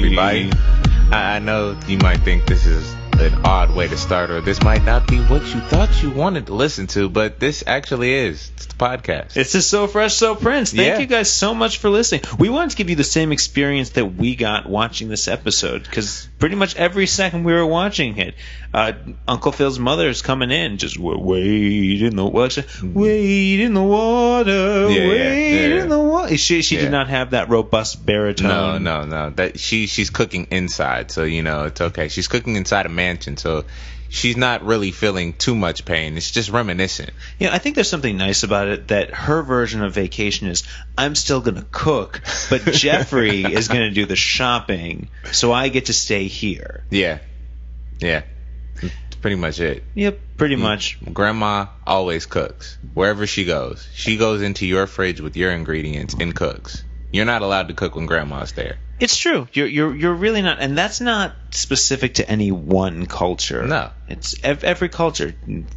everybody. I know you might think this is an odd way to start, or this might not be what you thought you wanted to listen to, but this actually is. It's the podcast. It's just So Fresh, So Prince. Thank you guys so much for listening. We wanted to give you the same experience that we got watching this episode, because pretty much every second we were watching it, Uncle Phil's mother is coming in, just wait in the water, wait in the water, wait in the water. She did not have that robust baritone. No. That she's cooking inside, so it's okay. She's cooking inside a mansion, so she's not really feeling too much pain. It's just reminiscent. Yeah, I think there's something nice about it, that her version of vacation is, I'm still going to cook, but Jeffrey is going to do the shopping, so I get to stay here. Yeah. That's pretty much it. Yep, pretty much. Grandma always cooks. Wherever she goes. She goes into your fridge with your ingredients and cooks. You're not allowed to cook when Grandma's there. It's true. You're really not, and that's not specific to any one culture. No, it's every culture.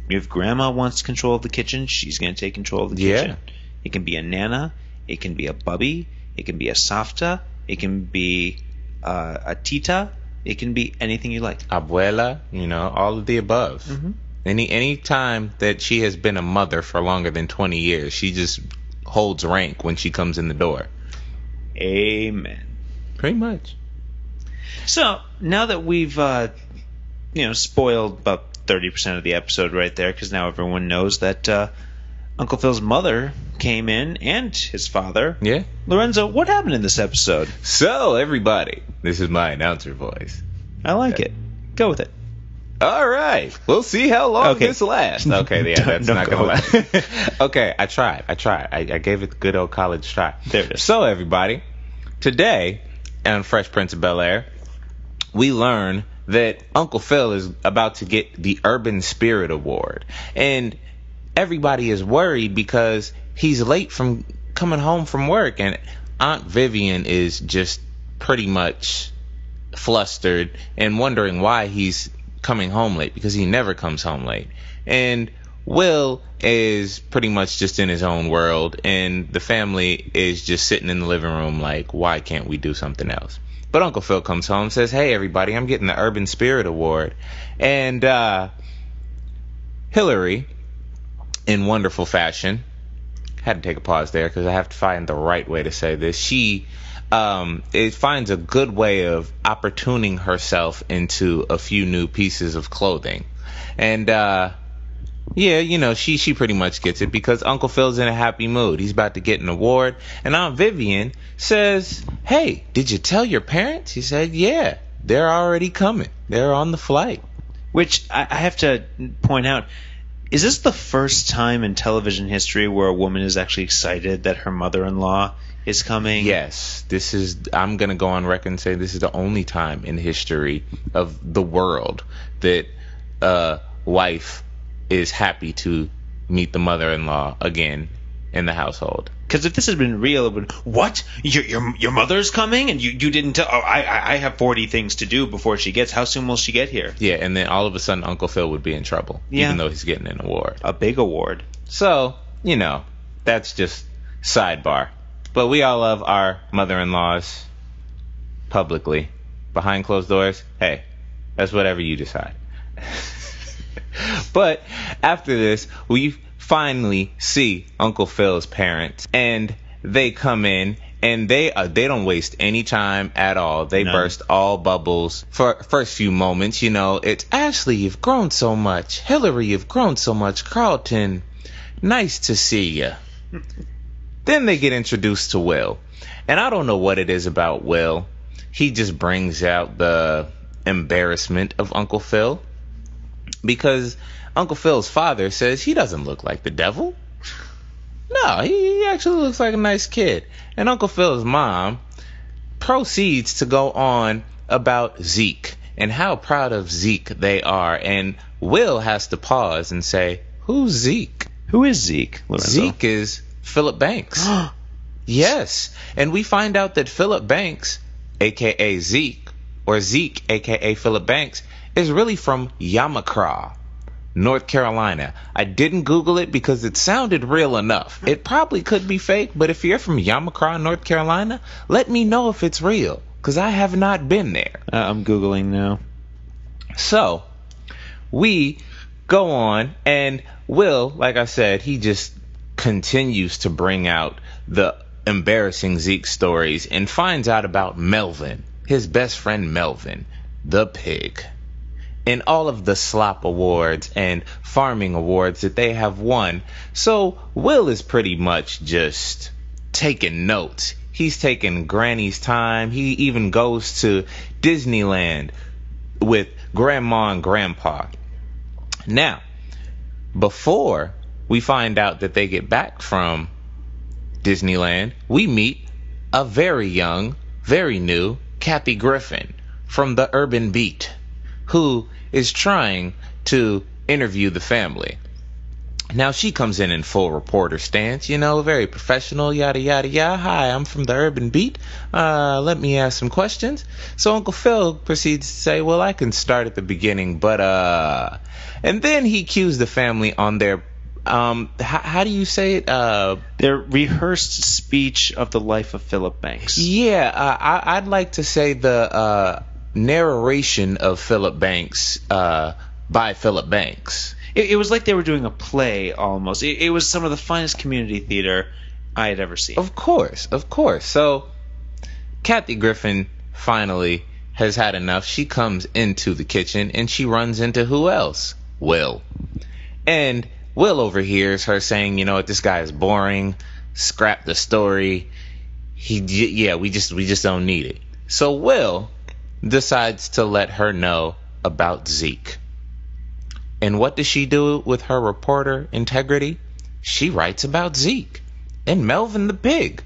If Grandma wants control of the kitchen, she's going to take control of the kitchen. It can be a nana, it can be a bubby, it can be a safta, it can be a tita, it can be anything you like. Abuela, all of the above. Mm-hmm. Any time that she has been a mother for longer than 20 years, she just holds rank when she comes in the door. Amen. Pretty much. So, now that we've, spoiled about 30% of the episode right there, because now everyone knows that Uncle Phil's mother came in, and his father. Yeah. Lorenzo, what happened in this episode? So, everybody, this is my announcer voice. I like it. Go with it. All right. We'll see how long this lasts. Okay, yeah, that's not going to last. Okay, I tried. I gave it the good old college try. There it is. So, everybody, today on Fresh Prince of Bel-Air, we learn that Uncle Phil is about to get the Urban Spirit Award. And everybody is worried because he's late from coming home from work. And Aunt Vivian is just pretty much flustered and wondering why he's coming home late, because he never comes home late. And Will is pretty much just in his own world, and the family is just sitting in the living room like, why can't we do something else? But Uncle Phil comes home and says, hey, everybody, I'm getting the Urban Spirit Award. And Hillary, in wonderful fashion, had to take a pause there because I have to find the right way to say this. She finds a good way of opportuning herself into a few new pieces of clothing. And she pretty much gets it because Uncle Phil's in a happy mood. He's about to get an award. And Aunt Vivian says, hey, did you tell your parents? He said, yeah, they're already coming. They're on the flight. Which I have to point out, is this the first time in television history where a woman is actually excited that her mother-in-law is coming? Yes. I'm going to go on record and say this is the only time in history of the world that wife is happy to meet the mother-in-law again in the household. Because if this had been real, it would, what? Your mother's coming and you didn't tell? Oh, I have 40 things to do before she gets. How soon will she get here? Yeah, and then all of a sudden Uncle Phil would be in trouble, even though he's getting an award. A big award. So, that's just sidebar. But we all love our mother-in-laws publicly. Behind closed doors, hey, that's whatever you decide. But after this, we finally see Uncle Phil's parents, and they come in, and they don't waste any time at all. They burst all bubbles for first few moments. It's Ashley, you've grown so much. Hillary, you've grown so much. Carlton, nice to see you. Then they get introduced to Will, and I don't know what it is about Will. He just brings out the embarrassment of Uncle Phil. Because Uncle Phil's father says he doesn't look like the devil. No, he actually looks like a nice kid. And Uncle Phil's mom proceeds to go on about Zeke and how proud of Zeke they are. And Will has to pause and say, who's Zeke? Who is Zeke, Lorenzo? Zeke is Philip Banks. Yes. And we find out that Philip Banks, a.k.a. Zeke, or Zeke, a.k.a. Philip Banks, is really from Yamacraw, North Carolina. I didn't Google it because it sounded real enough. It probably could be fake, but if you're from Yamacraw, North Carolina, let me know if it's real. because I have not been there. I'm Googling now. So, we go on, and Will, like I said, he just continues to bring out the embarrassing Zeke stories and finds out about Melvin, his best friend Melvin, the pig, and all of the slop awards and farming awards that they have won. So Will is pretty much just taking notes. He's taking Granny's time. He even goes to Disneyland with Grandma and Grandpa. Now, before we find out that they get back from Disneyland, we meet a very young, very new Kathy Griffin from the Urban Beat, who is trying to interview the family. Now, she comes in full reporter stance, very professional, yada, yada, yada. Hi, I'm from the Urban Beat. Let me ask some questions. So Uncle Phil proceeds to say, well, I can start at the beginning, but, and then he cues the family on their, how do you say it? Their rehearsed speech of the life of Philip Banks. Yeah, I'd like to say the, narration of Philip Banks, by Philip Banks. It was like they were doing a play almost. It was some of the finest community theater I had ever seen. Of course. So, Kathy Griffin finally has had enough. She comes into the kitchen and she runs into who else? Will. And Will overhears her saying, this guy is boring. Scrap the story. We just don't need it. So Will decides to let her know about Zeke. And what does she do with her reporter integrity? She writes about Zeke and Melvin the pig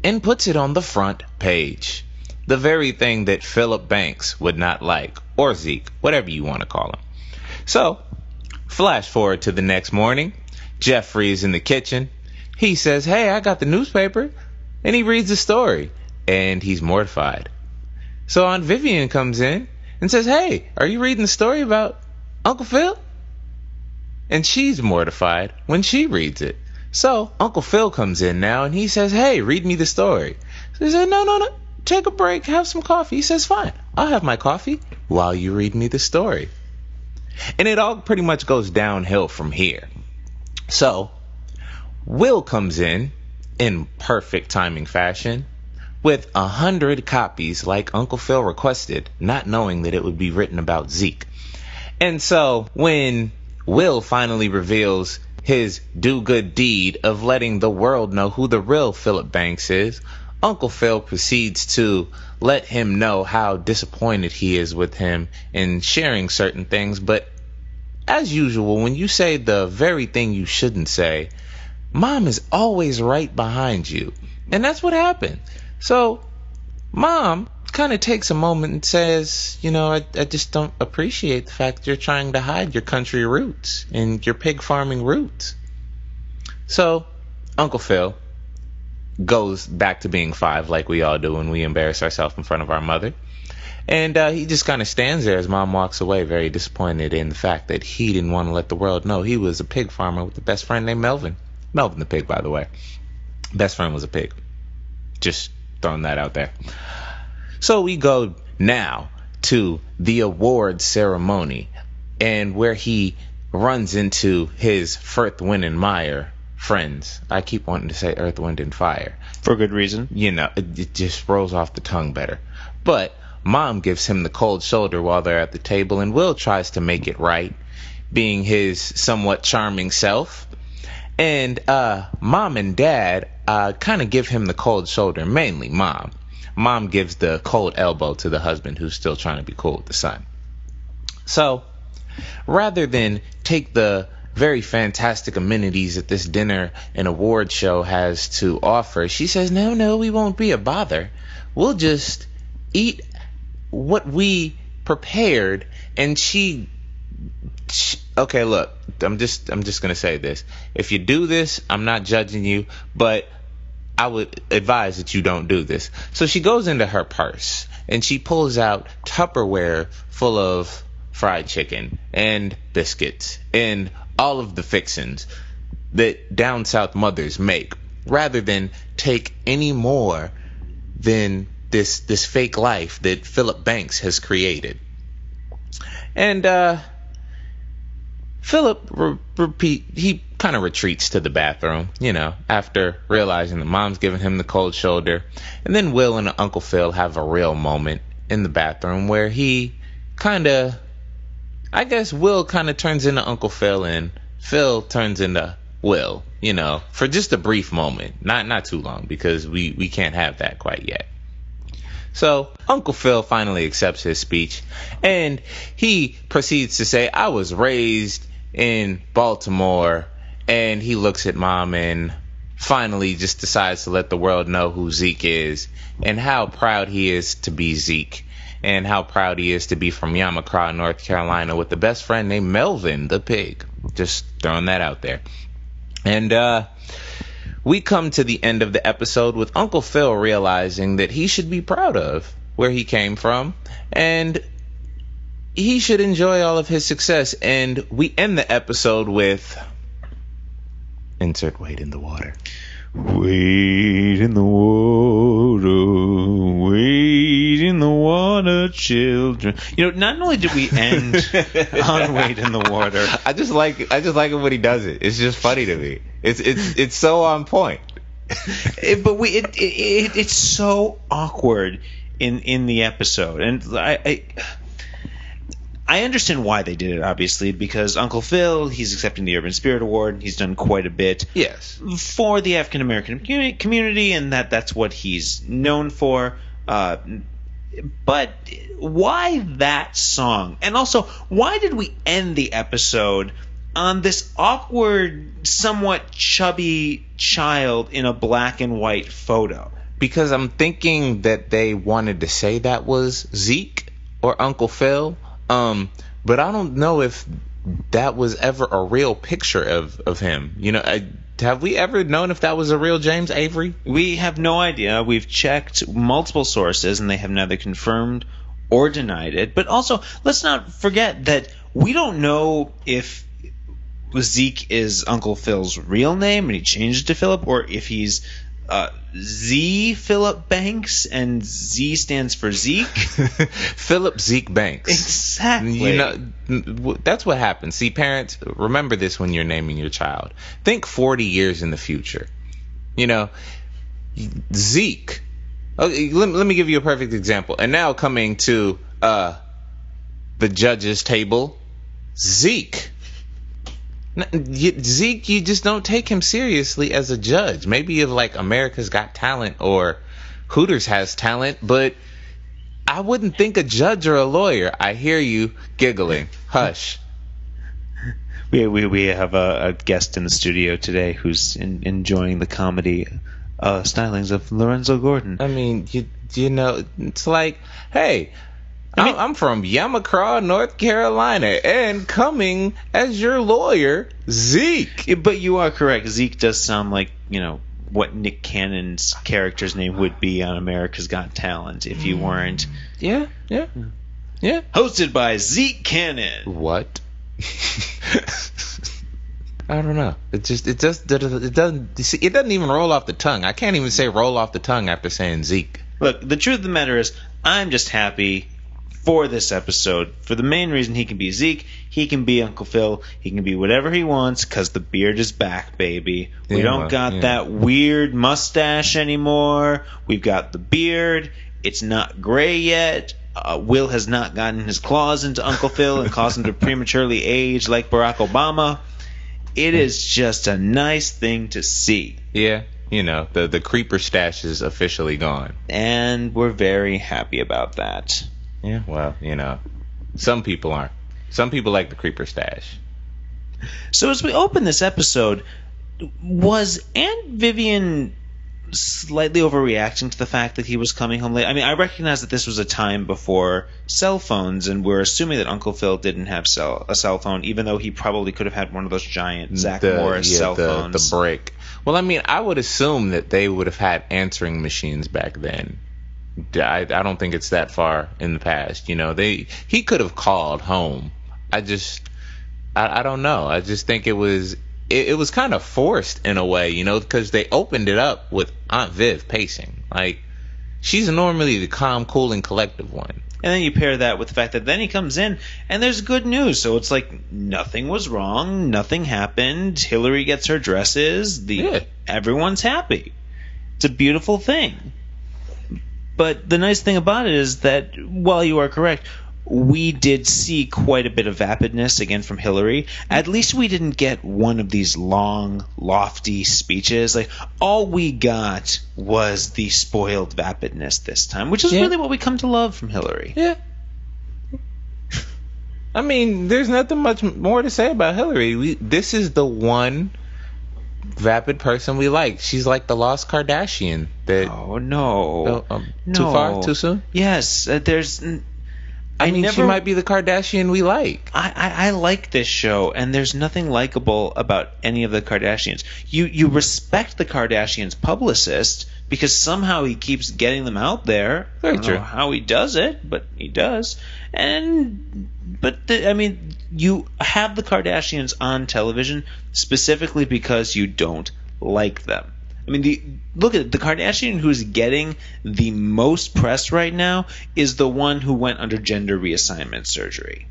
and puts it on the front page. The very thing that Philip Banks would not like, or Zeke, whatever you want to call him. So, flash forward to the next morning. Jeffrey is in the kitchen. He says, hey, I got the newspaper. And he reads the story. And he's mortified. So Aunt Vivian comes in and says, hey, are you reading the story about Uncle Phil? And she's mortified when she reads it. So Uncle Phil comes in now and he says, hey, read me the story. So he said, no, take a break, have some coffee. He says, fine, I'll have my coffee while you read me the story. And it all pretty much goes downhill from here. So Will comes in perfect timing fashion, with 100 copies like Uncle Phil requested, not knowing that it would be written about Zeke. And so when Will finally reveals his do-good deed of letting the world know who the real Philip Banks is, Uncle Phil proceeds to let him know how disappointed he is with him in sharing certain things. But as usual, when you say the very thing you shouldn't say, Mom is always right behind you. And that's what happened. So, Mom kind of takes a moment and says, I just don't appreciate the fact that you're trying to hide your country roots and your pig farming roots. So, Uncle Phil goes back to being 5 like we all do when we embarrass ourselves in front of our mother. And he just kind of stands there as Mom walks away, very disappointed in the fact that he didn't want to let the world know he was a pig farmer with a best friend named Melvin. Melvin the pig, by the way. Best friend was a pig. Just throwing that out there. So we go now to the awards ceremony, and where he runs into his Firth, Wind, and Mire friends. I keep wanting to say Earth, Wind, and Fire. For good reason. It just rolls off the tongue better. But Mom gives him the cold shoulder while they're at the table, and Will tries to make it right, being his somewhat charming self. And Mom and Dad kind of give him the cold shoulder, mainly Mom. Mom gives the cold elbow to the husband who's still trying to be cool with the son. So, rather than take the very fantastic amenities that this dinner and award show has to offer, she says, no, we won't be a bother. We'll just eat what we prepared. And she okay, look, I'm just gonna say this. If you do this, I'm not judging you, but I would advise that you don't do this. So she goes into her purse and she pulls out Tupperware full of fried chicken and biscuits and all of the fixings that down south mothers make, rather than take any more than this fake life that Philip Banks has created. And Philip he kind of retreats to the bathroom, after realizing that Mom's giving him the cold shoulder. And then Will and Uncle Phil have a real moment in the bathroom where he Will kind of turns into Uncle Phil and Phil turns into Will, for just a brief moment. Not too long, because we can't have that quite yet. So Uncle Phil finally accepts his speech, and he proceeds to say, I was raised in Baltimore. And he looks at Mom and finally just decides to let the world know who Zeke is and how proud he is to be Zeke, and how proud he is to be from Yamacraw, North Carolina, with the best friend named Melvin the pig. Just throwing that out there. And we come to the end of the episode with Uncle Phil realizing that he should be proud of where he came from, and he should enjoy all of his success. And we end the episode with... insert Wade in the water. Wade in the water, wade in the water, children. Not only did we end on Wade in the water, I just like it when he does it. It's just funny to me. It's so on point. It's so awkward in the episode, and I understand why they did it, obviously, because Uncle Phil, he's accepting the Urban Spirit Award. He's done quite a bit for the African American community, and that's what he's known for. But why that song? And also, why did we end the episode on this awkward, somewhat chubby child in a black and white photo? Because I'm thinking that they wanted to say that was Zeke or Uncle Phil. But I don't know if that was ever a real picture of him. Have we ever known if that was a real James Avery? We have no idea. We've checked multiple sources, and they have neither confirmed or denied it. But also, let's not forget that we don't know if Zeke is Uncle Phil's real name and he changed it to Philip, or if he's Z Philip Banks, and Z stands for Zeke. Philip Zeke Banks. Exactly. That's what happens. See, parents, remember this when you're naming your child. Think 40 years in the future. Zeke. Okay, let me give you a perfect example. And now coming to the judges table, Zeke. Zeke, you just don't take him seriously as a judge. Maybe if America's Got Talent or Hooters Has Talent, but I wouldn't think a judge or a lawyer. I hear you giggling. Hush. We have a guest in the studio today who's enjoying the comedy stylings of Lorenzo Gordon. I mean, it's like, hey, I'm from Yamacraw, North Carolina, and coming as your lawyer, Zeke. But you are correct. Zeke does sound like, what Nick Cannon's character's name would be on America's Got Talent if you weren't. Yeah. Hosted by Zeke Cannon. What? I don't know. It doesn't even roll off the tongue. I can't even say roll off the tongue after saying Zeke. Look, the truth of the matter is, I'm just happy for this episode, for the main reason he can be Zeke, he can be Uncle Phil, he can be whatever he wants, because the beard is back, baby. We don't got that weird mustache anymore. We've got the beard. It's not gray yet. Will has not gotten his claws into Uncle Phil and caused him to prematurely age like Barack Obama. It is just a nice thing to see. Yeah. The creeper stash is officially gone. And we're very happy about that. Yeah, well, some people aren't. Some people like the creeper stash. So as we open this episode, was Aunt Vivian slightly overreacting to the fact that he was coming home late? I mean, I recognize that this was a time before cell phones, and we're assuming that Uncle Phil didn't have a cell phone, even though he probably could have had one of those giant Zach Morris cell phones. The brick. Well, I mean, I would assume that they would have had answering machines back then. I don't think it's that far in the past. He could have called home. I don't know. I just think it was kind of forced in a way, because they opened it up with Aunt Viv pacing. She's normally the calm, cool, and collective one. And then you pair that with the fact that then he comes in and there's good news. So it's like nothing was wrong, nothing happened. Hillary gets her dresses. Everyone's happy. It's a beautiful thing. But the nice thing about it is that, while you are correct, we did see quite a bit of vapidness again from Hillary. At least we didn't get one of these long, lofty speeches. Like, all we got was the spoiled vapidness this time, which is really what we come to love from Hillary. Yeah. I mean, there's nothing much more to say about Hillary. This is the one vapid person we like. She's like the lost Kardashian. Oh, no. No. Too far? Too soon? Yes. I mean, she might be the Kardashian we like. I like this show, and there's nothing likable about any of the Kardashians. You respect the Kardashians' publicist because somehow he keeps getting them out there. Very I don't true. know how he does it, but he does. I mean, you have the Kardashians on television specifically because you don't like them. I mean, look at it. The Kardashian who's getting the most press right now is the one who went under gender reassignment surgery.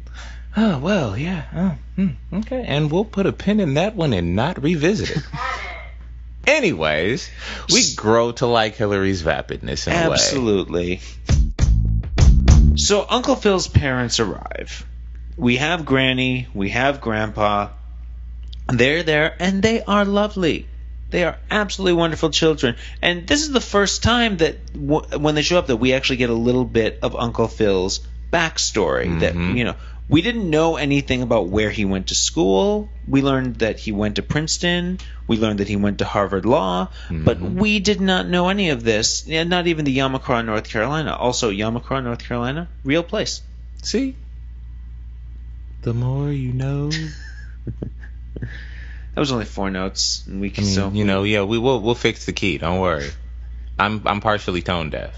Oh, well, yeah. Okay, and we'll put a pin in that one and not revisit it. Anyways, we grow to like Hillary's vapidness in a way. Absolutely. So Uncle Phil's parents arrive. We have Granny, we have Grandpa. They're there, and they are lovely. They are absolutely wonderful children. And this is the first time that when they show up that we actually get a little bit of Uncle Phil's backstory. Mm-hmm. That, we didn't know anything about where he went to school. We learned that he went to Princeton. We learned that he went to Harvard Law. Mm-hmm. But we did not know any of this. Not even the Yamacraw, North Carolina. Also, Yamacraw, North Carolina, real place. See? The more you know. That was only 4 notes, and we can we'll fix the key. Don't worry. I'm partially tone deaf.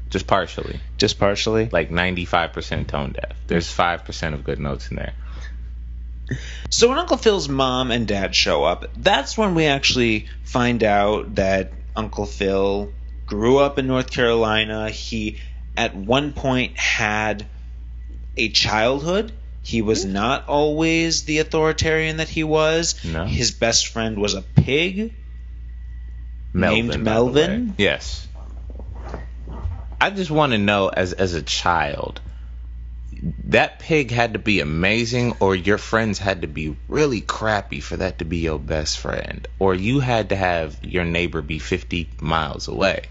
Just partially. Just partially? Like 95% tone deaf. There's 5% of good notes in there. So when Uncle Phil's mom and dad show up, that's when we actually find out that Uncle Phil grew up in North Carolina. He, at one point, had a childhood. He was not always the authoritarian that he was. No. His best friend was a pig named Melvin. Yes. I just want to know, as a child, that pig had to be amazing, or your friends had to be really crappy for that to be your best friend, or you had to have your neighbor be 50 miles away.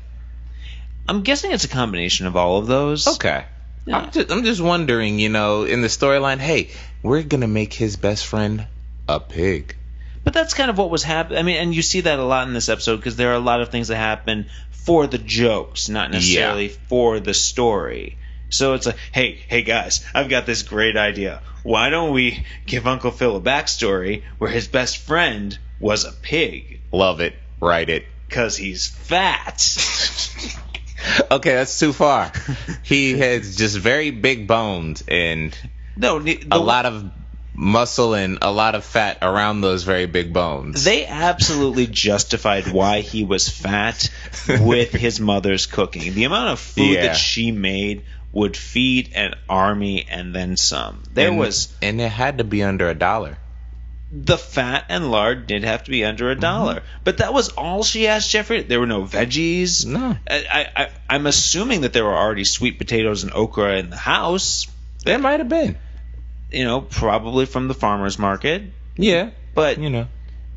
I'm guessing it's a combination of all of those. Okay. Yeah. I'm just wondering, in the storyline, hey, we're going to make his best friend a pig. But that's kind of what was happening. I mean, and you see that a lot in this episode because there are a lot of things that happen for the jokes, not necessarily for the story. So it's like, hey guys, I've got this great idea. Why don't we give Uncle Phil a backstory where his best friend was a pig? Love it. Write it. Because he's fat. Okay, that's too far. He has just very big bones and a lot of muscle and a lot of fat around those very big bones. They absolutely justified why he was fat with his mother's cooking. The amount of food that she made would feed an army and then some. And it had to be under $1. The fat and lard did have to be under $1. Mm-hmm. But that was all she asked Jeffrey. There were no veggies. No. I'm assuming that there were already sweet potatoes and okra in the house. There might have been. Probably from the farmer's market. Yeah. But,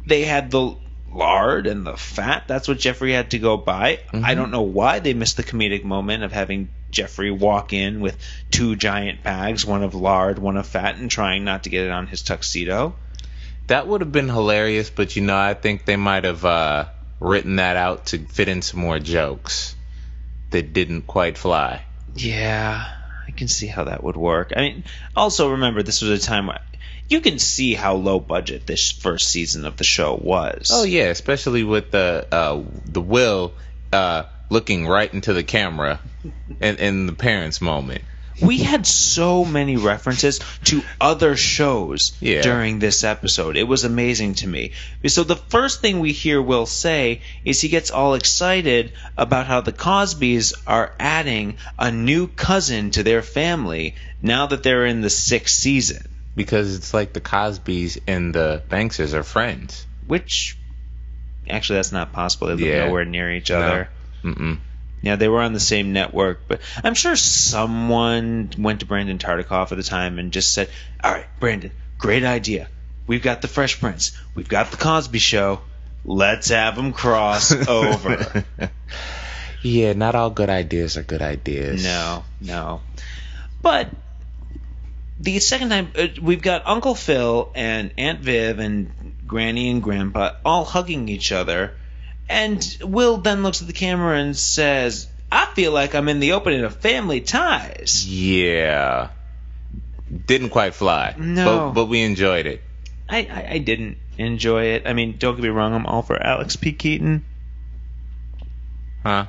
they had the lard and the fat. That's what Jeffrey had to go buy. Mm-hmm. I don't know why they missed the comedic moment of having Jeffrey walk in with 2 giant bags, one of lard, one of fat, and trying not to get it on his tuxedo. That would have been hilarious, but I think they might have written that out to fit in some more jokes that didn't quite fly. Yeah, I can see how that would work. I mean, also remember, this was a time where you can see how low budget this first season of the show was. Oh yeah, especially with the Will looking right into the camera in the parents' moment. We had so many references to other shows during this episode. It was amazing to me. So the first thing we hear Will say is he gets all excited about how the Cosbys are adding a new cousin to their family now that they're in the 6th season. Because it's like the Cosbys and the Bankses are friends. Which, actually, that's not possible. They live nowhere near each other. No. Mm-mm. Yeah, they were on the same network, but I'm sure someone went to Brandon Tartikoff at the time and just said, all right, Brandon, great idea. We've got the Fresh Prince. We've got the Cosby Show. Let's have them cross over. Yeah, not all good ideas are good ideas. No. But the second time, we've got Uncle Phil and Aunt Viv and Granny and Grandpa all hugging each other. And Will then looks at the camera and says, I feel like I'm in the opening of Family Ties. Yeah. Didn't quite fly. No. But we enjoyed it. I didn't enjoy it. I mean, don't get me wrong, I'm all for Alex P. Keaton. Huh?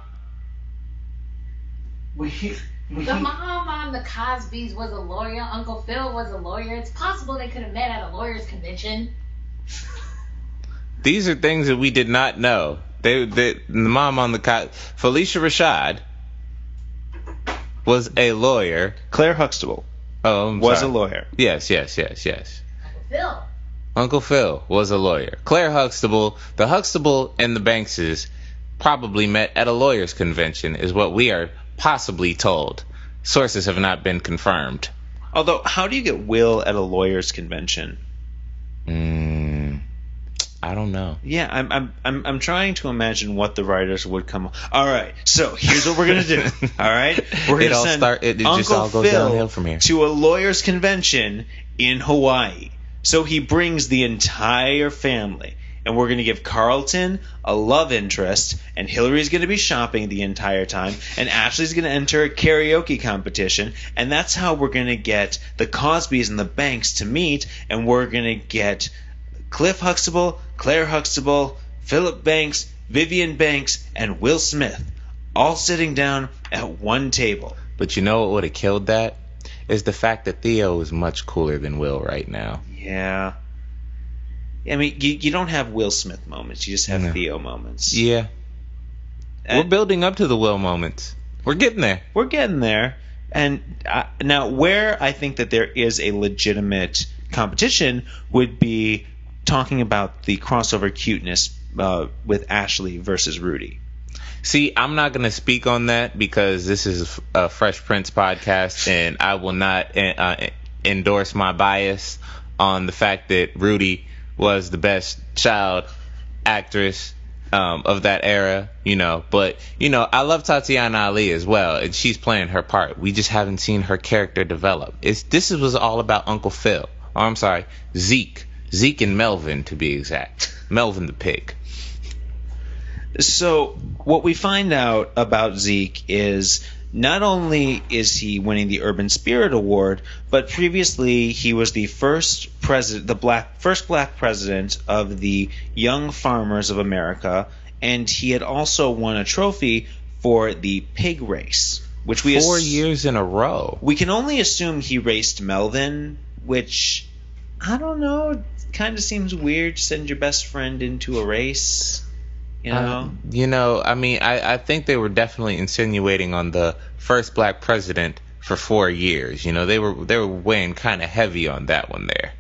The mom on the Cosbys was a lawyer. Uncle Phil was a lawyer. It's possible they could have met at a lawyer's convention. These are things that we did not know. The mom on the Felicia Rashad was a lawyer. Claire Huxtable was a lawyer. Yes. Uncle Phil was a lawyer. Claire Huxtable, the Huxtable and the Bankses probably met at a lawyer's convention, is what we are possibly told. Sources have not been confirmed. Although, how do you get Will at a lawyer's convention? I don't know. Yeah, I'm trying to imagine what the writers would come. All right, so here's what we're gonna do. All right, we're gonna send Uncle Phil from here to a lawyers' convention in Hawaii. So he brings the entire family, and we're gonna give Carlton a love interest, and Hillary's gonna be shopping the entire time, and Ashley's gonna enter a karaoke competition, and that's how we're gonna get the Cosbys and the Banks to meet, and we're gonna get Cliff Huxtable, Claire Huxtable, Philip Banks, Vivian Banks, and Will Smith, all sitting down at one table. But you know what would have killed that? Is the fact that Theo is much cooler than Will right now. Yeah. I mean, you don't have Will Smith moments. You just have Theo moments. Yeah. We're building up to the Will moments. We're getting there. We're getting there. And now where I think that there is a legitimate competition would be talking about the crossover cuteness with Ashley versus Rudy. See, I'm not going to speak on that because this is a Fresh Prince podcast, and I will not endorse my bias on the fact that Rudy was the best child actress of that era, But, I love Tatiana Ali as well, and she's playing her part. We just haven't seen her character develop. This was all about Uncle Phil. Oh, I'm sorry, Zeke. Zeke and Melvin, to be exact. Melvin the pig. So what we find out about Zeke is not only is he winning the Urban Spirit Award, but previously he was the first black president of the Young Farmers of America, and he had also won a trophy for the pig race, which 4 years in a row. We can only assume he raced Melvin, which I don't know. Kind of seems weird to send your best friend into a race, I think they were definitely insinuating on the first black president for 4 years. They were weighing kind of heavy on that one there.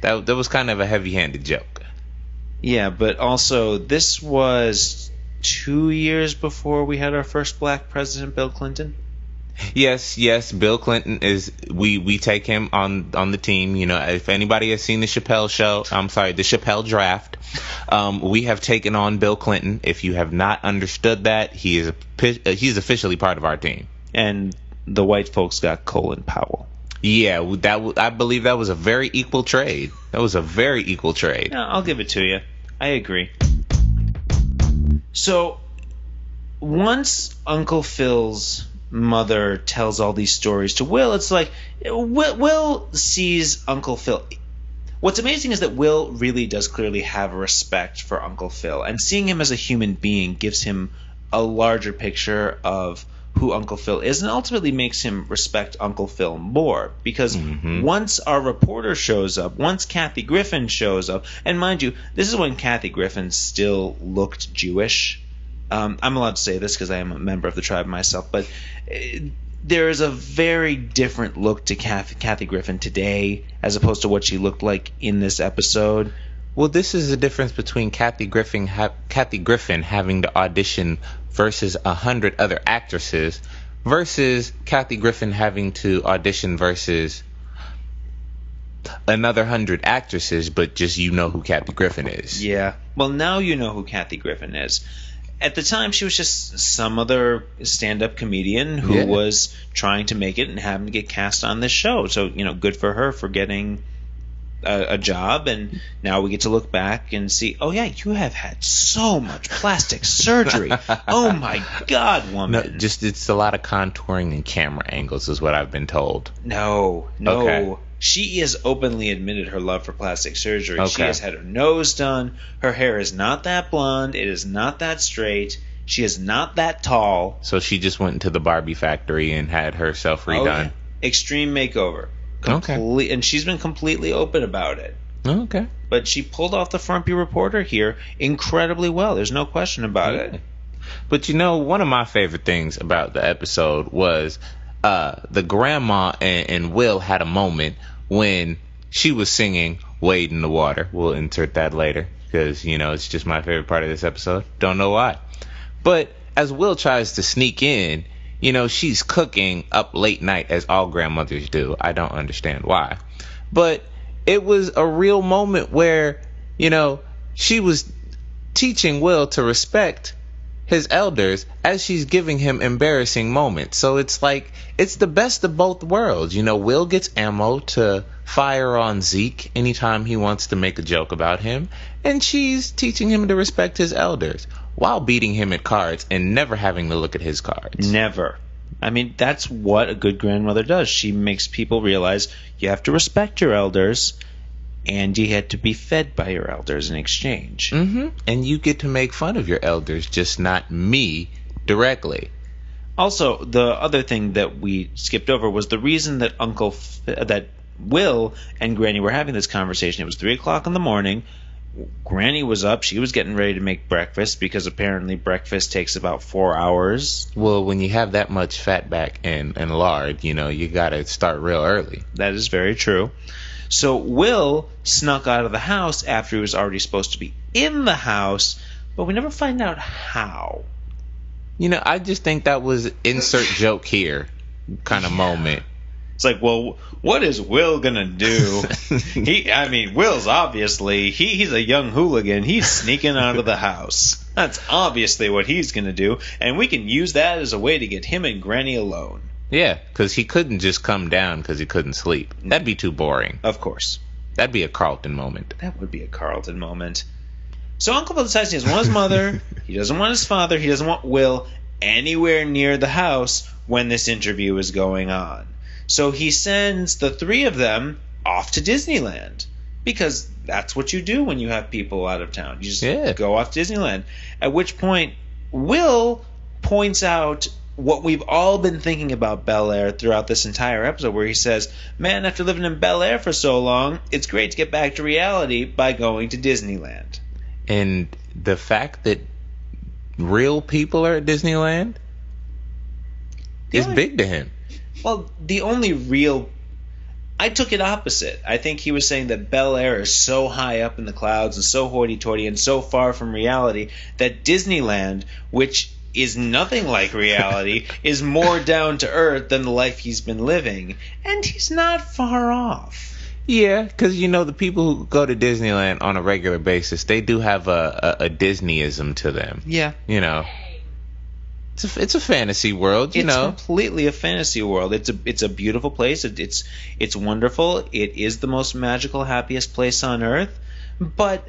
That was kind of a heavy-handed joke. Yeah, but also this was 2 years before we had our first black president, Bill Clinton. Yes. Bill Clinton is. We take him on the team. If anybody has seen the Chappelle Draft, we have taken on Bill Clinton. If you have not understood that, he's officially part of our team. And the white folks got Colin Powell. Yeah, I believe that was a very equal trade. Yeah, I'll give it to you. I agree. So once Uncle Phil's mother tells all these stories to Will, it's like Will sees Uncle Phil. What's amazing is that Will really does clearly have a respect for Uncle Phil, and seeing him as a human being gives him a larger picture of who Uncle Phil is, and ultimately makes him respect Uncle Phil more. Because once our reporter shows up, once Kathy Griffin shows up, and mind you, this is when Kathy Griffin still looked Jewish. I'm allowed to say this because I am a member of the tribe myself, but there is a very different look to Kathy Griffin today as opposed to what she looked like in this episode. Well, this is the difference between Kathy Griffin having to audition versus 100 other actresses versus Kathy Griffin having to audition versus another 100 actresses, but just you know who Kathy Griffin is. Yeah. Well, now you know who Kathy Griffin is. At the time, she was just some other stand-up comedian who was trying to make it and having to get cast on this show. So, good for her for getting a job. And now we get to look back and see, oh, yeah, you have had so much plastic surgery. Oh, my God, woman. No, it's a lot of contouring and camera angles is what I've been told. No. Okay. She has openly admitted her love for plastic surgery. Okay. She has had her nose done. Her hair is not that blonde. It is not that straight. She is not that tall. So she just went into the Barbie factory and had herself redone. Oh, yeah. Extreme makeover. Okay. And she's been completely open about it. Okay. But she pulled off the Frumpy Reporter here incredibly well. There's no question about it. But one of my favorite things about the episode was the grandma and Will had a moment when she was singing Wade in the Water. We'll insert that later because, it's just my favorite part of this episode. Don't know why. But as Will tries to sneak in, she's cooking up late night as all grandmothers do. I don't understand why. But it was a real moment where, she was teaching Will to respect his elders as she's giving him embarrassing moments. So it's like, it's the best of both worlds. Will gets ammo to fire on Zeke anytime he wants to make a joke about him, and she's teaching him to respect his elders while beating him at cards and never having to look at his cards. Never. I mean, that's what a good grandmother does. She makes people realize you have to respect your elders, and you had to be fed by your elders in exchange. Mm-hmm. And you get to make fun of your elders, just not me directly. Also, the other thing that we skipped over was the reason that that Will and Granny were having this conversation. It was 3 o'clock in the morning. Granny was up. She was getting ready to make breakfast because apparently breakfast takes about 4 hours. Well, when you have that much fat back and lard, you got to start real early. That is very true. So Will snuck out of the house after he was already supposed to be in the house, but we never find out how. I just think that was insert joke here kind of moment. It's like, well, what is Will gonna do? Will's obviously he's a young hooligan. He's sneaking out of the house. That's obviously what he's gonna do, and we can use that as a way to get him and Granny alone. Yeah, because he couldn't just come down because he couldn't sleep. That'd be too boring. Of course. That'd be a Carlton moment. That would be a Carlton moment. So Uncle Phil decides he doesn't want his mother, he doesn't want his father, he doesn't want Will anywhere near the house when this interview is going on. So he sends the three of them off to Disneyland. Because that's what you do when you have people out of town. You just go off to Disneyland. At which point, Will points out what we've all been thinking about Bel Air throughout this entire episode, where he says, man, after living in Bel Air for so long, it's great to get back to reality by going to Disneyland. And the fact that real people are at Disneyland is big to him. Well, the only real... I took it opposite. I think he was saying that Bel Air is so high up in the clouds and so hoity-toity and so far from reality that Disneyland, which is nothing like reality, is more down to earth than the life he's been living. And he's not far off. Yeah, because, the people who go to Disneyland on a regular basis, they do have a Disneyism to them. Yeah. It's a fantasy world, It's completely a fantasy world. It's a beautiful place. It's wonderful. It is the most magical, happiest place on earth. But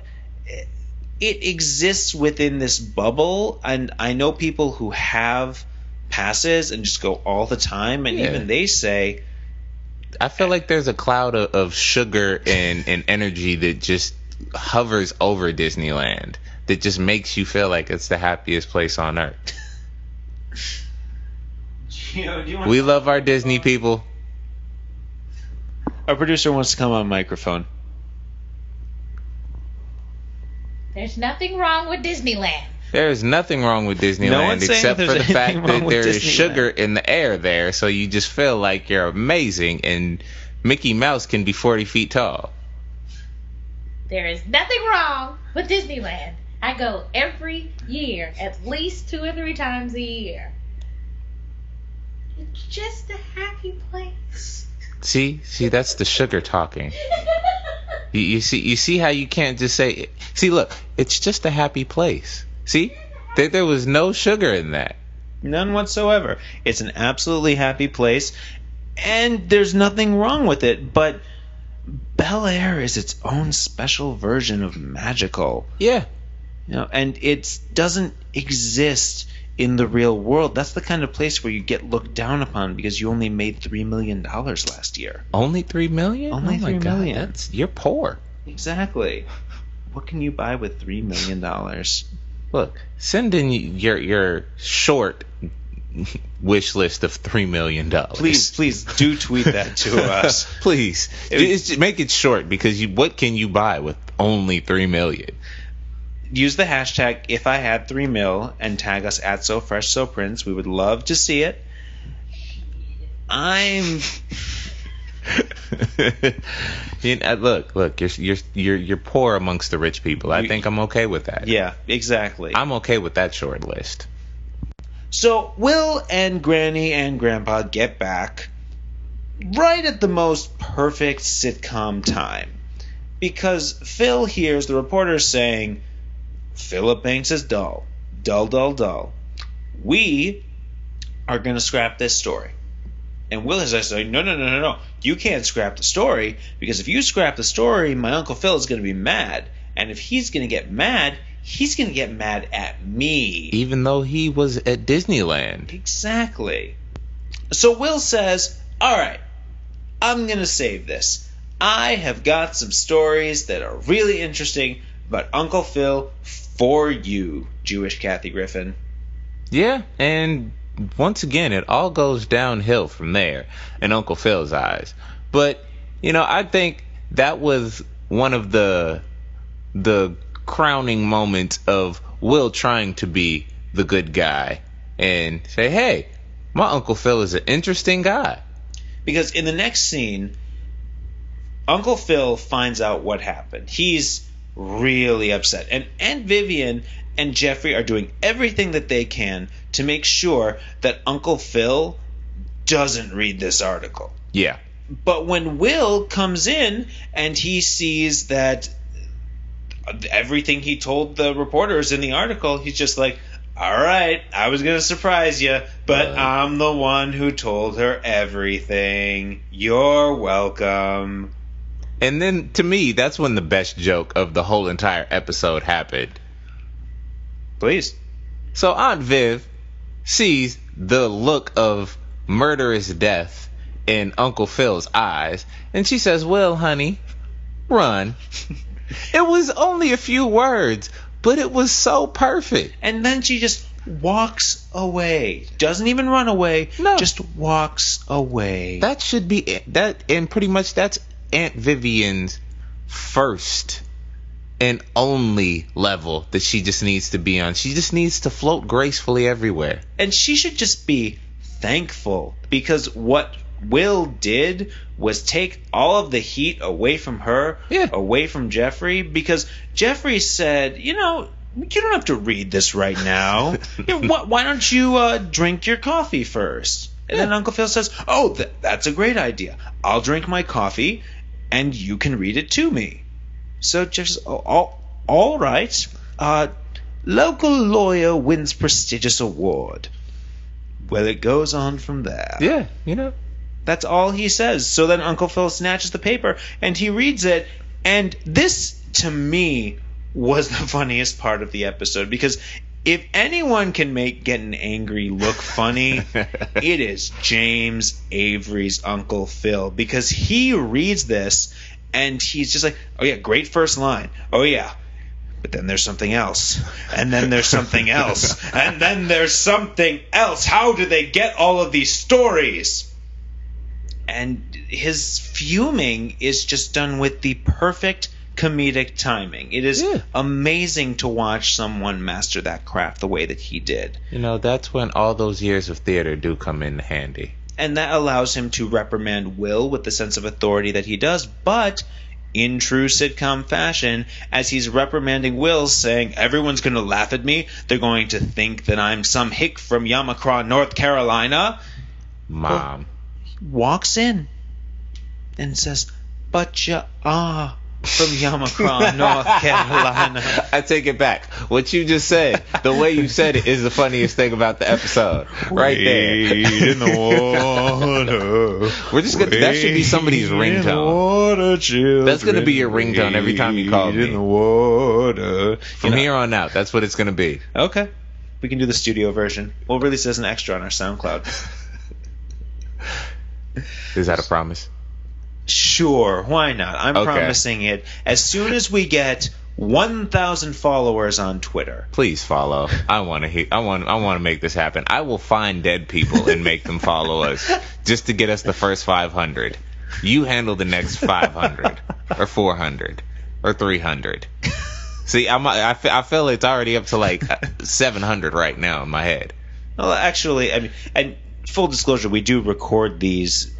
it exists within this bubble, and I know people who have passes and just go all the time, and even they say... I feel like there's a cloud of sugar and energy that just hovers over Disneyland that just makes you feel like it's the happiest place on earth. We love our Disney people. Our producer wants to come on microphone. There's nothing wrong with Disneyland. There is nothing wrong with Disneyland except for the fact that there is sugar in the air there, so you just feel like you're amazing, and Mickey Mouse can be 40 feet tall. There is nothing wrong with Disneyland. I go every year, at least 2 or 3 times a year. It's just a happy place. See, that's the sugar talking. You see how you can't just say it. See, look, it's just a happy place. See, there was no sugar in that. None whatsoever. It's an absolutely happy place, and there's nothing wrong with it, but Bel Air is its own special version of magical. Yeah. And it doesn't exist in the real world. That's the kind of place where you get looked down upon because you only made $3 million last year. Only $3 million? Only $3 million. You're poor. Exactly. What can you buy with $3 million? Look, send in your short wish list of $3 million. Please do tweet that to us. Please. Just make it short, because what can you buy with only $3 million? Use the hashtag #IfIHad3mil and tag us at SoFreshSoPrince. We would love to see it. Look, you're poor amongst the rich people. I think I'm okay with that. Yeah, exactly. I'm okay with that short list. So Will and Granny and Grandpa get back right at the most perfect sitcom time, because Phil hears the reporter saying, "Philip Banks is dull. Dull, dull, dull. We are going to scrap this story." And Will is saying, no. You can't scrap the story, because if you scrap the story, my Uncle Phil is going to be mad. And if he's going to get mad, he's going to get mad at me. Even though he was at Disneyland. Exactly. So Will says, all right, I'm going to save this. I have got some stories that are really interesting about Uncle Phil for you, Jewish Kathy Griffin. Yeah, and once again, it all goes downhill from there in Uncle Phil's eyes. But, I think that was one of the crowning moments of Will trying to be the good guy and say, hey, my Uncle Phil is an interesting guy. Because in the next scene, Uncle Phil finds out what happened. He's really upset. And Aunt Vivian and Jeffrey are doing everything that they can to make sure that Uncle Phil doesn't read this article. Yeah. But when Will comes in and he sees that everything he told the reporters in the article, he's just like, all right, I was going to surprise you, but I'm the one who told her everything. You're welcome. And then, to me, that's when the best joke of the whole entire episode happened. Please. So Aunt Viv sees the look of murderous death in Uncle Phil's eyes, and she says, well, honey, run. It was only a few words, but it was so perfect. And then she just walks away. Doesn't even run away. No. Just walks away. That should be that, and pretty much that's Aunt Vivian's first and only level that she just needs to be on. She just needs to float gracefully everywhere. And she should just be thankful, because what Will did was take all of the heat away from her, away from Jeffrey, because Jeffrey said, you don't have to read this right now. Why don't you drink your coffee first? And then Uncle Phil says, oh, that's a great idea. I'll drink my coffee, and you can read it to me. So Jeff says, all right. Local lawyer wins prestigious award. Well, it goes on from there. Yeah, That's all he says. So then Uncle Phil snatches the paper, and he reads it. And this, to me, was the funniest part of the episode. Because if anyone can make getting angry look funny, it is James Avery's Uncle Phil. Because he reads this, and he's just like, oh, yeah, great first line. Oh, yeah, But then there's something else. And then there's something else. And then there's something else. How do they get all of these stories? And his fuming is just done with the perfect comedic timing. It is amazing to watch someone master that craft the way that he did. You know, that's when all those years of theater do come in handy. And that allows him to reprimand Will with the sense of authority that he does, but in true sitcom fashion, as he's reprimanding Will, saying, everyone's going to laugh at me, they're going to think that I'm some hick from Yamacraw, North Carolina. Mom. He walks in and says, but you are from Yamacraw, North Carolina. I take it back. What you just said, the way you said it is the funniest thing about the episode. Right there. In the water. We're just gonna, that should be somebody's ringtone. That's going to be your ringtone every time you call me. In the water. From here on out, that's what it's going to be. Okay. We can do the studio version. We'll release it as an extra on our SoundCloud. Is that a promise? Sure, why not? I'm promising it as soon as we get 1,000 followers on Twitter. Please follow. I want to make this happen. I will find dead people and make them follow us just to get us the first 500. You handle the next 500 or 400 or 300. See, I feel it's already up to like 700 right now in my head. Well, actually, I mean, and full disclosure, we do record these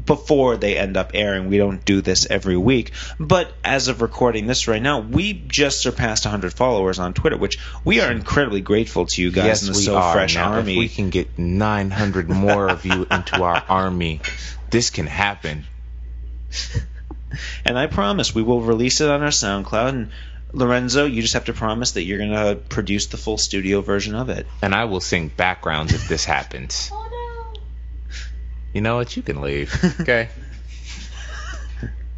before they end up airing. We don't do this every week, but as of recording this right now, we just surpassed 100 followers on Twitter, which we are incredibly grateful to you guys in the So Fresh Army. If we can get 900 more of you into our army, this can happen. And I promise we will release it on our SoundCloud. And Lorenzo, you just have to promise that you're going to produce the full studio version of it. And I will sing backgrounds if this happens. Oh no. You know what? You can leave. Okay?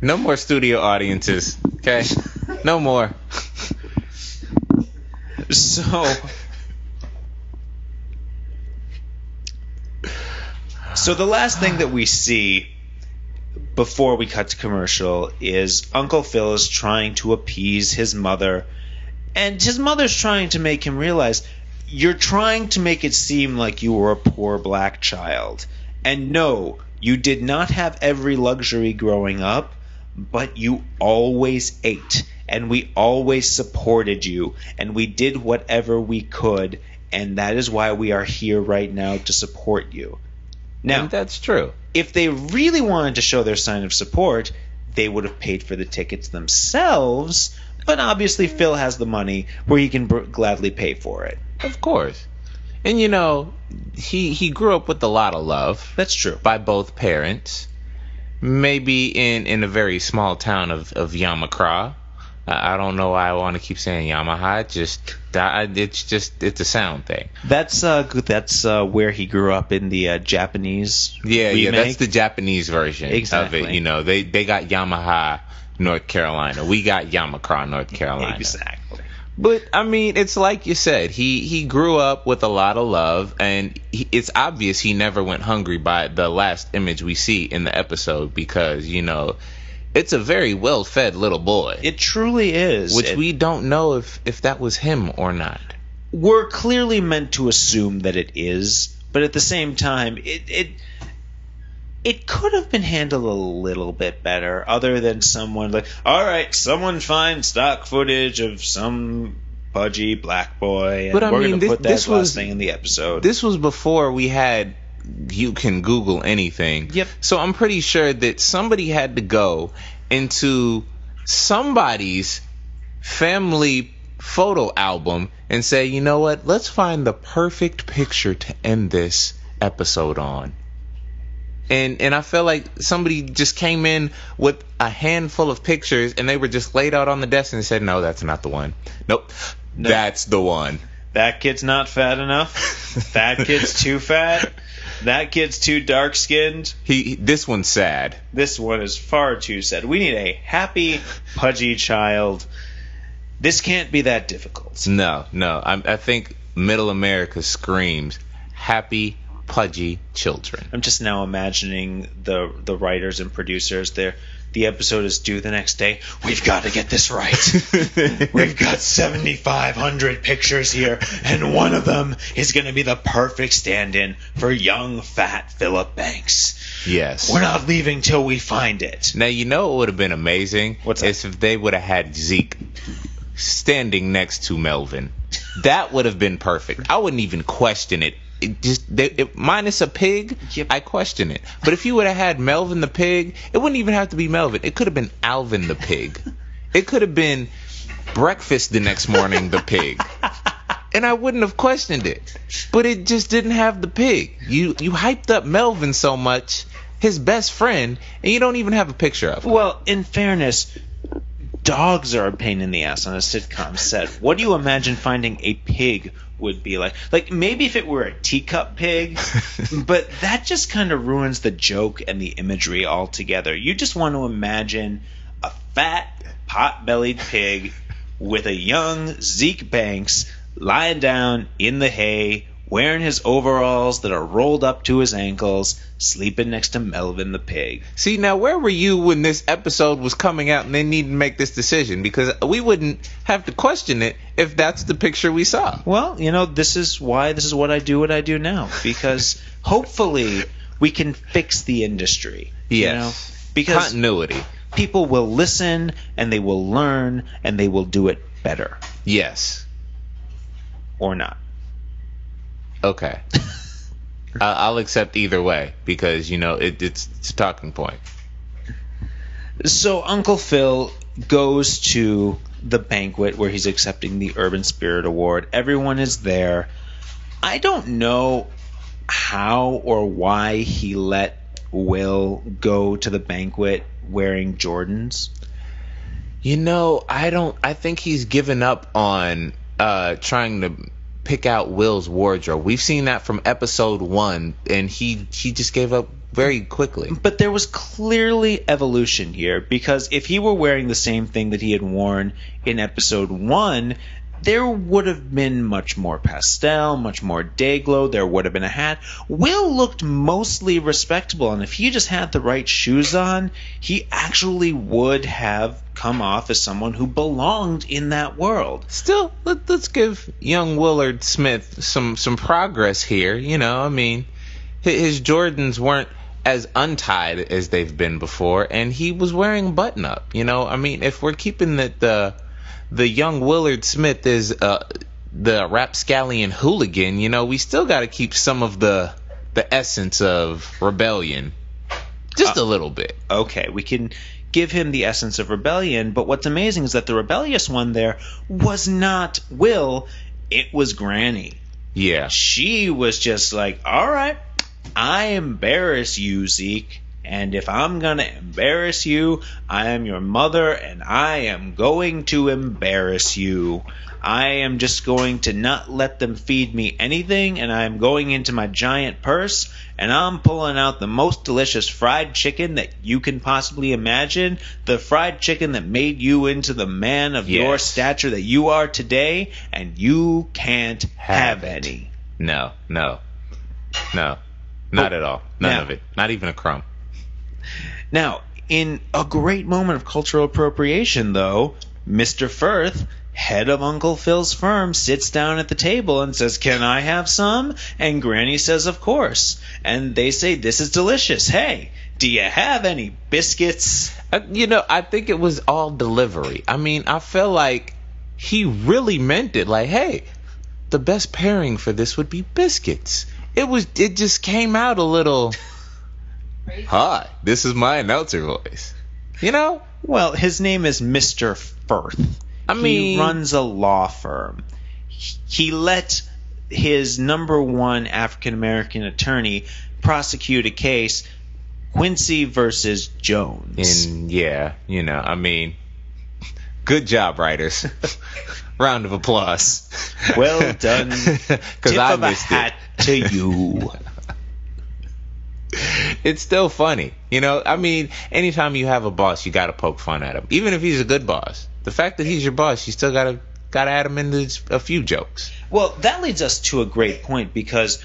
No more studio audiences. Okay? No more. So the last thing that we see before we cut to commercial is Uncle Phil is trying to appease his mother, and his mother's trying to make him realize, you're trying to make it seem like you were a poor black child. And no, you did not have every luxury growing up, but you always ate, and we always supported you, and we did whatever we could, and that is why we are here right now to support you. Now, and that's true. If they really wanted to show their sign of support, they would have paid for the tickets themselves, but obviously Phil has the money where he can gladly pay for it. Of course. And you know, he grew up with a lot of love. That's true. By both parents. Maybe in a very small town of Yamacraw. I don't know why I want to keep saying Yamaha. It's a sound thing. That's where he grew up in the Japanese remake. Yeah, that's the Japanese version of it. You know, they got Yamaha, North Carolina. We got Yamacraw, North Carolina. Exactly. But I mean, it's like you said. He grew up with a lot of love, and it's obvious he never went hungry by the last image we see in the episode, because you know, it's a very well-fed little boy. It truly is. Which we don't know if that was him or not. We're clearly meant to assume that it is, but at the same time, it could have been handled a little bit better, other than someone like, all right, someone find stock footage of some pudgy black boy, and we're going to put that last thing in the episode. This was before we had, you can Google anything. Yep. So I'm pretty sure that somebody had to go into somebody's family photo album and say, you know what, let's find the perfect picture to end this episode on. And I feel like somebody just came in with a handful of pictures, and they were just laid out on the desk and said, no, that's not the one. Nope. That's the one. That kid's not fat enough. That kid's too fat. That kid's too dark-skinned. This one's sad. This one is far too sad. We need a happy, pudgy child. This can't be that difficult. No. I think Middle America screams happy, pudgy children. I'm just now imagining the writers and producers. They're the episode is due the next day. We've got to get this right. We've got 7,500 pictures here, and one of them is going to be the perfect stand-in for young, fat Philip Banks. Yes. We're not leaving till we find it. Now, you know what would have been amazing? What's that? Is if they would have had Zeke standing next to Melvin. That would have been perfect. I wouldn't even question it. Minus a pig, Yep. I question it. But if you would have had Melvin the pig, it wouldn't even have to be Melvin. It could have been Alvin the pig. It could have been breakfast the next morning the pig. And I wouldn't have questioned it. But it just didn't have the pig. You hyped up Melvin so much, his best friend, and you don't even have a picture of him. Well, in fairness, dogs are a pain in the ass on a sitcom set. What do you imagine finding a pig would be like? Like, maybe if it were a teacup pig, but that just kind of ruins the joke and the imagery altogether. You just want to imagine a fat, pot-bellied pig with a young Zeke Banks lying down in the hay, wearing his overalls that are rolled up to his ankles, sleeping next to Melvin the pig. See, now, where were you when this episode was coming out and they needed to make this decision? Because we wouldn't have to question it if that's the picture we saw. Well, this is what I do now. Because hopefully we can fix the industry. Yes. Because continuity. People will listen, and they will learn, and they will do it better. Yes. Or not. Okay. I'll accept either way because, it's a talking point. So Uncle Phil goes to the banquet where he's accepting the Urban Spirit Award. Everyone is there. I don't know how or why he let Will go to the banquet wearing Jordans. I think he's given up on trying to pick out Will's wardrobe. We've seen that from episode 1, and he just gave up very quickly. But there was clearly evolution here, because if he were wearing the same thing that he had worn in episode 1, there would have been much more pastel, much more day glow. There would have been a hat. Will looked mostly respectable, and if he just had the right shoes on, he actually would have come off as someone who belonged in that world. Still, let's give young Willard Smith some progress here. His Jordans weren't as untied as they've been before, and he was wearing a button-up. If we're keeping the young Willard Smith is the rapscallion hooligan, we still got to keep some of the essence of rebellion. Just a little bit. Okay, we can give him the essence of rebellion, but what's amazing is that the rebellious one there was not Will, it was Granny. Yeah. She was just like, all right, I embarrass you, Zeke. And if I'm going to embarrass you, I am your mother, and I am going to embarrass you. I am just going to not let them feed me anything, and I'm going into my giant purse, and I'm pulling out the most delicious fried chicken that you can possibly imagine, the fried chicken that made you into the man of your stature that you are today, and you can't have any. No. Not at all. None of it. Not even a crumb. Now, in a great moment of cultural appropriation, though, Mr. Firth, head of Uncle Phil's firm, sits down at the table and says, "Can I have some?" And Granny says, "Of course." And they say, "This is delicious. Hey, do you have any biscuits?" I think it was all delivery. I feel like he really meant it. Like, hey, the best pairing for this would be biscuits. It just came out a little... Hi, this is my announcer voice. Well, his name is Mr. Firth. He runs a law firm. He let his number one African-American attorney prosecute a case, Quincy versus Jones. And good job, writers. Round of applause. Well done. Tip I of a missed hat to you. It's still funny. Anytime you have a boss, you got to poke fun at him. Even if he's a good boss. The fact that he's your boss, you still got to add him into a few jokes. Well, that leads us to a great point, because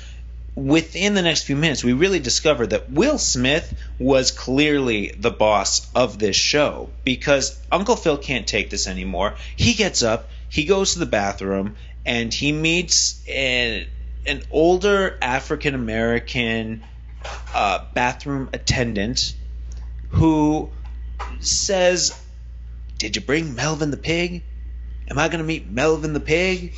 within the next few minutes, we really discover that Will Smith was clearly the boss of this show, because Uncle Phil can't take this anymore. He gets up, he goes to the bathroom, and he meets an older African-American bathroom attendant who says, "Did you bring Melvin the pig? Am I going to meet Melvin the pig?"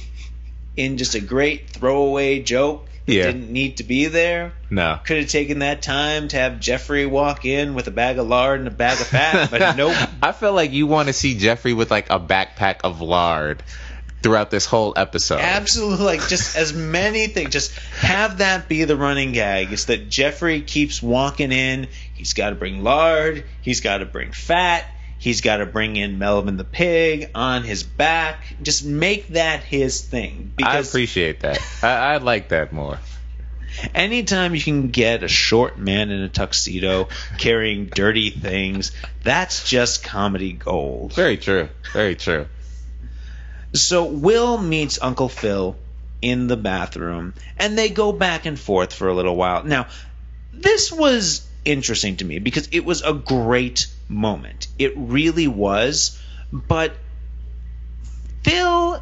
In just a great throwaway joke. Yeah. Didn't need to be there. No. Could have taken that time to have Jeffrey walk in with a bag of lard and a bag of fat, but nope. I feel like you want to see Jeffrey with like a backpack of lard throughout this whole episode. Absolutely, like just as many things. Just have that be the running gag. It's that Jeffrey keeps walking in. He's got to bring lard. He's got to bring fat. He's got to bring in Melvin the pig on his back. Just make that his thing. I appreciate that. I like that more. Anytime you can get a short man in a tuxedo carrying dirty things, that's just comedy gold. Very true. Very true. So Will meets Uncle Phil in the bathroom, and they go back and forth for a little while. Now, this was interesting to me because it was a great moment. It really was. But Phil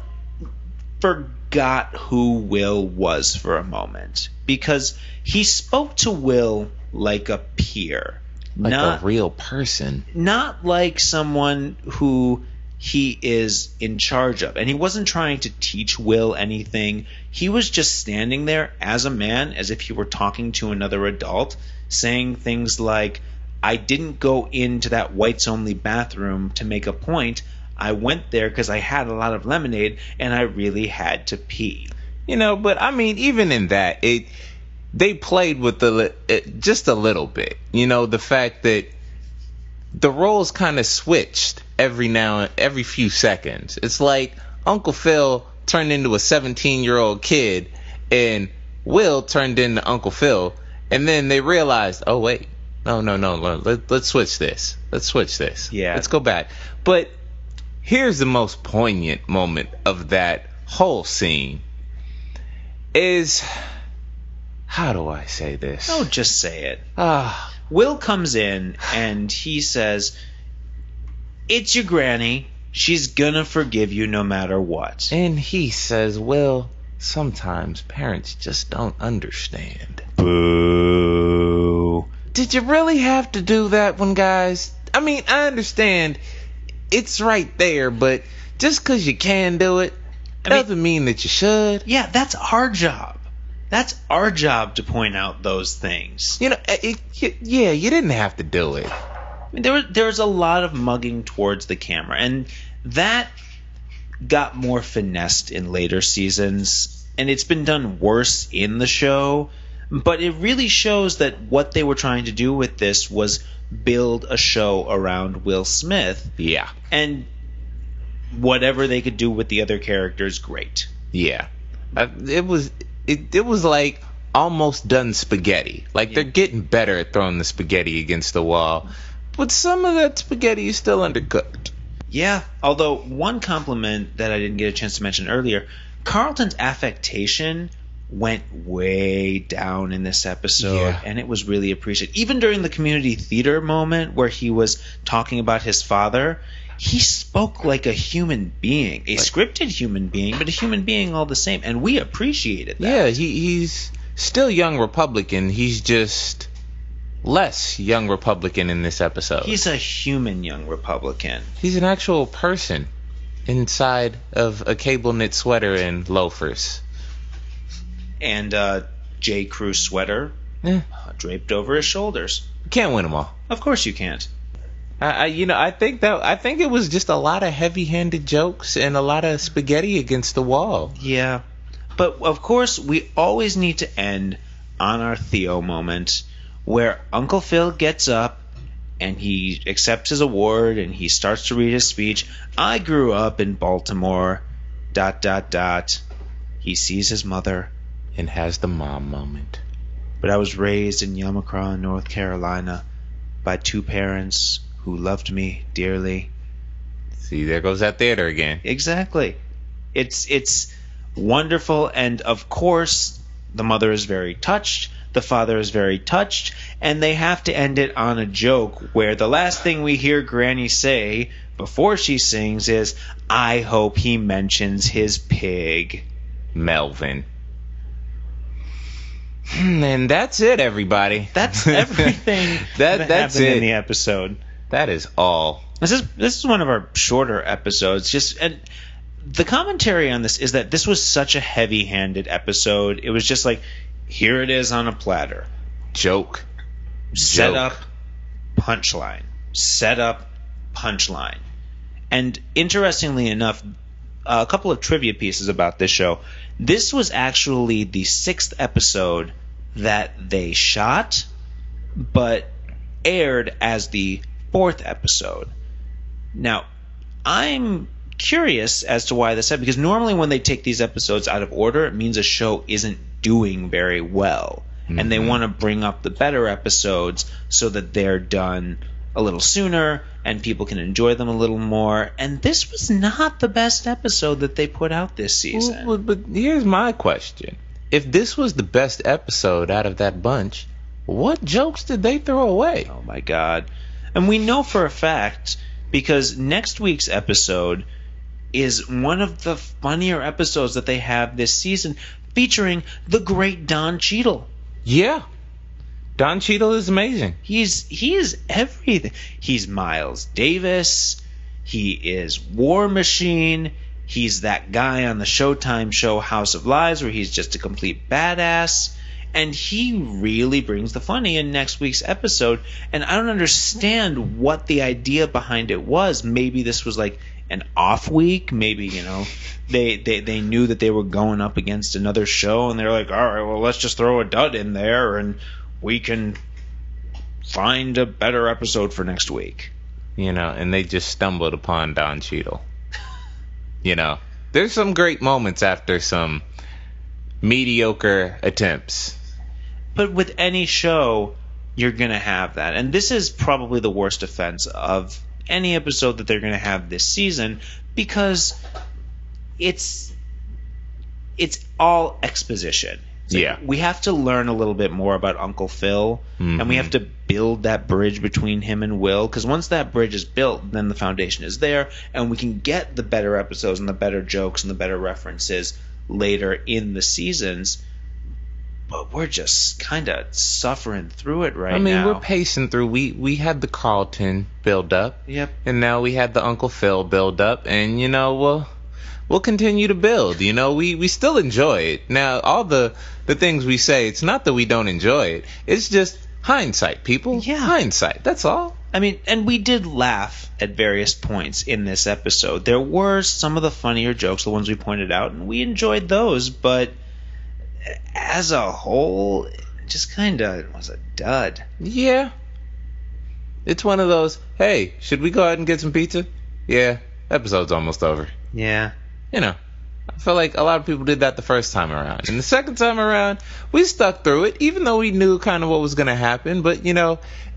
forgot who Will was for a moment, because he spoke to Will like a peer. Like a real person. Not like someone who he is in charge of. And he wasn't trying to teach Will anything. He was just standing there as a man, as if he were talking to another adult, saying things like, "I didn't go into that whites-only bathroom to make a point. I went there because I had a lot of lemonade and I really had to pee." But I mean, even in that, they played with just a little bit. The fact that the roles kind of switched every few seconds. It's like Uncle Phil turned into a 17-year-old kid and Will turned into Uncle Phil, and then they realized, oh wait, no, let's switch this. Yeah. Let's go back. But here's the most poignant moment of that whole scene is, how do I say this? Oh, just say it. Will comes in and he says, "It's your granny. She's gonna forgive you no matter what." And he says, "Will, sometimes parents just don't understand." Boo. Did you really have to do that one, guys? I mean, I understand it's right there, but just because you can do it doesn't mean that you should. Yeah, that's our job. That's our job to point out those things. You didn't have to do it. I mean, there was a lot of mugging towards the camera, and that got more finessed in later seasons, and it's been done worse in the show, but it really shows that what they were trying to do with this was build a show around Will Smith. Yeah. And whatever they could do with the other characters, great. Yeah. It was like almost done spaghetti. Like, they're getting better at throwing the spaghetti against the wall, but some of that spaghetti is still undercooked. Yeah, although one compliment that I didn't get a chance to mention earlier, Carlton's affectation went way down in this episode, and it was really appreciated. Even during the community theater moment where he was talking about his father, he spoke like a human being, a scripted human being, but a human being all the same, and we appreciated that. Yeah, he's still young Republican. He's just less young Republican in this episode. He's a human young Republican. He's an actual person inside of a cable knit sweater and loafers. And J. Crew sweater draped over his shoulders. Can't win them all. Of course you can't. I think it was just a lot of heavy-handed jokes and a lot of spaghetti against the wall. Yeah, but of course we always need to end on our Theo moment, where Uncle Phil gets up and he accepts his award and he starts to read his speech. "I grew up in Baltimore. ... He sees his mother and has the mom moment. "But I was raised in Yamacraw, North Carolina, by two parents who loved me dearly." See, there goes that theater again. Exactly. It's wonderful, and of course the mother is very touched. The father is very touched, and they have to end it on a joke where the last thing we hear Granny say before she sings is, "I hope he mentions his pig." Melvin. And that's it, everybody. That's everything that's happened it in the episode. That is all. This is one of our shorter episodes. And the commentary on this is that this was such a heavy-handed episode. It was just like, here it is on a platter. Joke. Set up, punchline. Set up, punchline. And interestingly enough, a couple of trivia pieces about this show. This was actually the 6th episode that they shot, but aired as the 4th episode. Now, I'm curious as to why this happened, because normally when they take these episodes out of order, it means a show isn't doing very well. Mm-hmm. And they want to bring up the better episodes so that they're done a little sooner and people can enjoy them a little more. And this was not the best episode that they put out this season. Well, but here's my question. If this was the best episode out of that bunch, what jokes did they throw away? Oh my God. And we know for a fact, because next week's episode is one of the funnier episodes that they have this season, featuring the great Don Cheadle. Yeah. Don Cheadle is amazing. He is everything. He's Miles Davis. He is War Machine. He's that guy on the Showtime show House of Lies where he's just a complete badass. And he really brings the funny in next week's episode. And I don't understand what the idea behind it was. Maybe this was like an off week. Maybe, they knew that they were going up against another show. And they're like, all right, well, let's just throw a dud in there and we can find a better episode for next week. And they just stumbled upon Don Cheadle. There's some great moments after some mediocre attempts. But with any show, you're going to have that. And this is probably the worst offense of any episode that they're going to have this season, because it's all exposition. Yeah. We have to learn a little bit more about Uncle Phil, mm-hmm. and we have to build that bridge between him and Will, because once that bridge is built, then the foundation is there, and we can get the better episodes and the better jokes and the better references later in the seasons. But we're just kind of suffering through it now. We're pacing through. We had the Carlton build up. Yep. And now we had the Uncle Phil build up, and we'll continue to build. We still enjoy it. Now, all the things we say, it's not that we don't enjoy it. It's just hindsight, people. Yeah. Hindsight. That's all. And we did laugh at various points in this episode. There were some of the funnier jokes, the ones we pointed out, and we enjoyed those, but as a whole, it just kind of was a dud. Yeah. It's one of those, hey, should we go out and get some pizza? Yeah, episode's almost over. Yeah. I feel like a lot of people did that the first time around. And the second time around, we stuck through it, even though we knew kind of what was going to happen. But,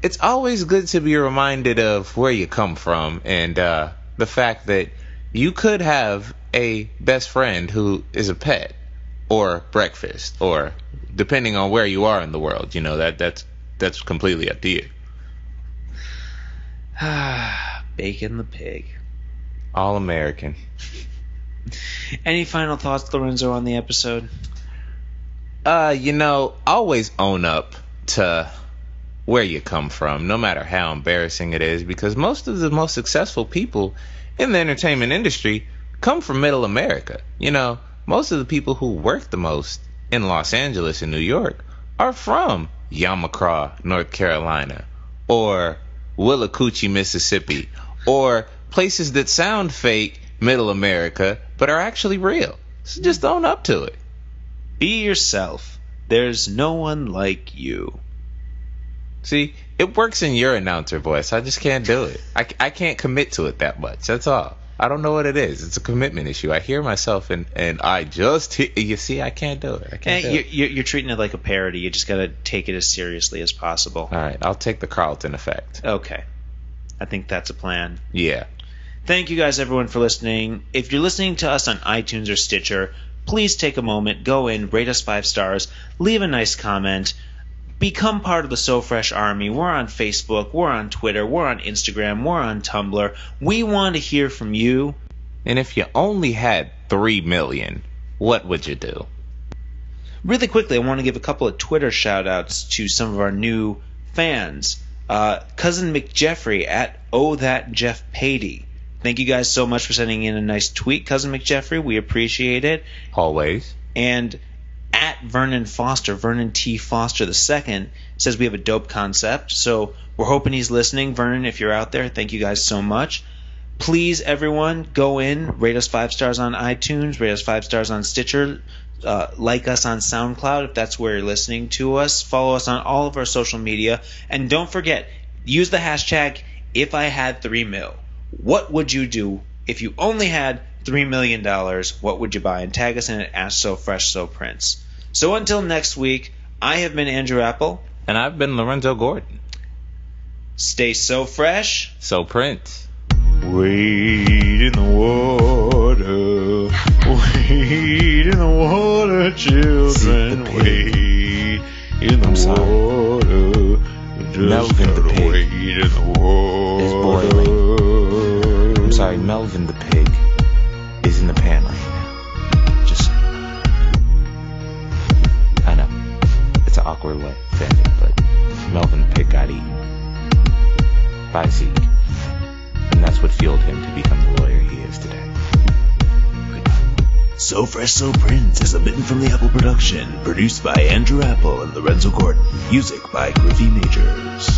it's always good to be reminded of where you come from and the fact that you could have a best friend who is a pet or breakfast, or depending on where you are in the world. That's completely up to you. Bacon the pig. All American. Any final thoughts, Lorenzo, on the episode? Always own up to where you come from, no matter how embarrassing it is, because most of the most successful people in the entertainment industry come from middle America. Most of the people who work the most in Los Angeles and New York are from Yamacraw, North Carolina, or Willacoochee, Mississippi, or places that sound fake middle America but are actually real. So just own up to it. Be yourself. There's no one like you. See, it works in your announcer voice. I just can't do it. I can't commit to it that much. That's all. I don't know what it is. It's a commitment issue. I hear myself and I just you see, I can't do it. You're treating it like a parody. You just got to take it as seriously as possible. All right, I'll take the Carlton effect. Okay. I think that's a plan. Yeah. Thank you guys, everyone, for listening. If you're listening to us on iTunes or Stitcher, please take a moment, go in, rate us 5 stars, leave a nice comment. become part of the So Fresh Army. We're on Facebook, we're on Twitter, we're on Instagram, we're on Tumblr. We want to hear from you. And if you only had 3 million, what would you do? Really quickly, I want to give a couple of Twitter shout-outs to some of our new fans. Cousin McJeffrey at Oh That Jeff Patey. Thank you guys so much for sending in a nice tweet, Cousin McJeffrey. We appreciate it. Always. And at Vernon Foster, Vernon T. Foster II, says we have a dope concept. So we're hoping he's listening. Vernon, if you're out there, thank you guys so much. Please, everyone, go in, rate us 5 stars on iTunes, rate us 5 stars on Stitcher, like us on SoundCloud if that's where you're listening to us. Follow us on all of our social media. And don't forget, use the hashtag #IfIHad3Mil. What would you do if you only had $3 million? What would you buy? And tag us in it at So Fresh So Prince. So until next week, I have been Andrew Apple. And I've been Lorenzo Gordon. Stay so fresh. So Prince. Wade in the water. Wade in the water, children. Wade in the water. Melvin the pig wade in the water. is boiling. I'm sorry, Melvin the pig is in the pan right now. Just I know. It's an awkward way of saying it, but Melvin the pig got eaten by Zeke. And that's what fueled him to become the lawyer he is today. Goodbye. So Fresh So Prince is a Mitten from the Apple production, produced by Andrew Apple and Lorenzo Gordon. Music by Griffin Majors.